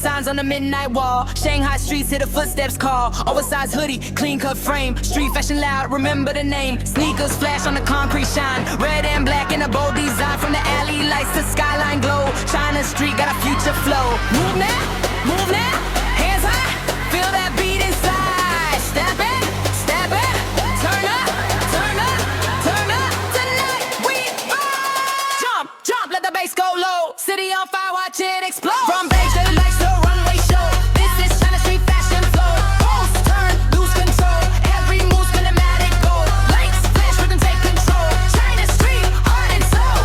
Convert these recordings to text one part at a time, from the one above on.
signs on the midnight wall. Shanghai streets hear the footsteps call. Oversized hoodie, clean cut frame. Street fashion loud, remember the name. Sneakers flash on the concrete shine. Red and black in a bold design. From the alley lights to skyline glow. China Street got a future flow. Move now, hands high. Feel that beat inside. Step back, turn up, turn up, turn up. Tonight we ride. Jump, jump, let the bass go low. City on fire, watch it explode. From beige to the lights to the runway show. This is China Street fashion flow. Pulse, turn, lose control. Every move's cinematic gold. Lights flash, rhythm take control. China Street, heart and soul.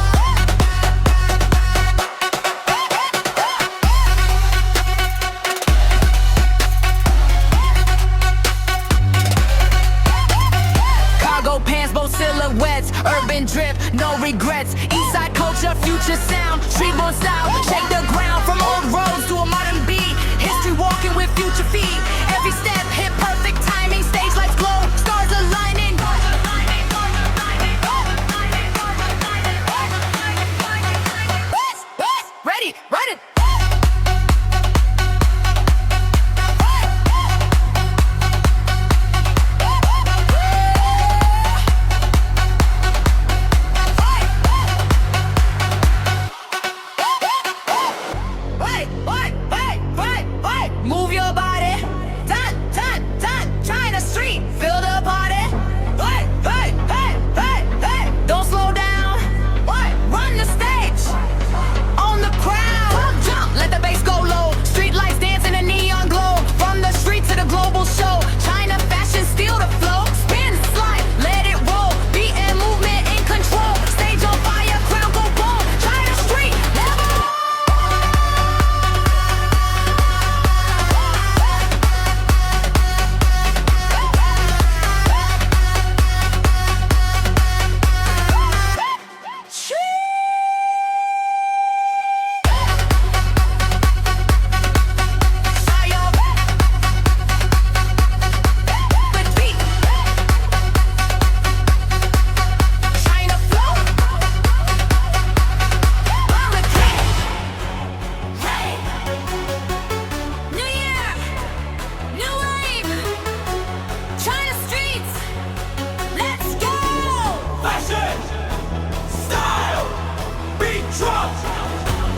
Cargo pants, both silhouettes. Urban drip, no regrets. Eastside culture, future sound. Streetborn style, shake the ground. From old roads to a modern beat. History walking with future feet. Every step hit perfect timing. Stage lights glow, stars aligning. Ready, run it. Move your body. Dun, dun, dun. China Street, feel the party. Hey. Don't slow down. Run the stage. On the crowd. Jump, let the bass go low. Street lights dance in a neon glow. From the street to the global show. China fashion, steal the flow. Spin, slide, let it roll. Beat and movement in control. Stage on fire, crowd go boom. China Street, level.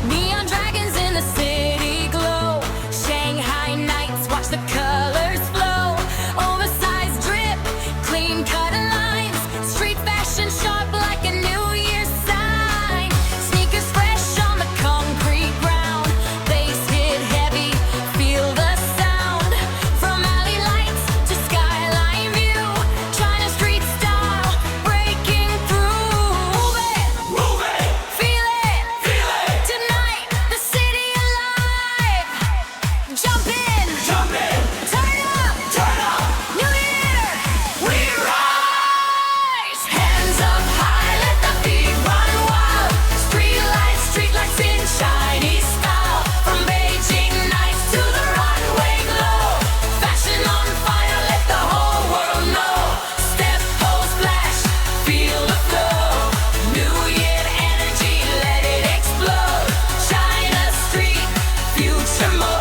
Neon dragons in the city glow. Shanghai nights, watch the colors flow. Oversized drip, clean cut lines. Street fashion sharp like a New Year's sign. Sneakers fresh on the concrete ground. Bass hit heavy, feel the sound. From alley lights to skyline view. China Street style, breaking through. Move it, feel it. Tonight, the city alive. Jump in, turn up, New Year, we rise. Hands up high, let the beat run wild. Street lights in Chinese style. From Beijing nights to the runway glow. Fashion on fire, let the whole world know. Step, pose, flash, feel the flow. New Year energy, let it explode. China Street, future mode.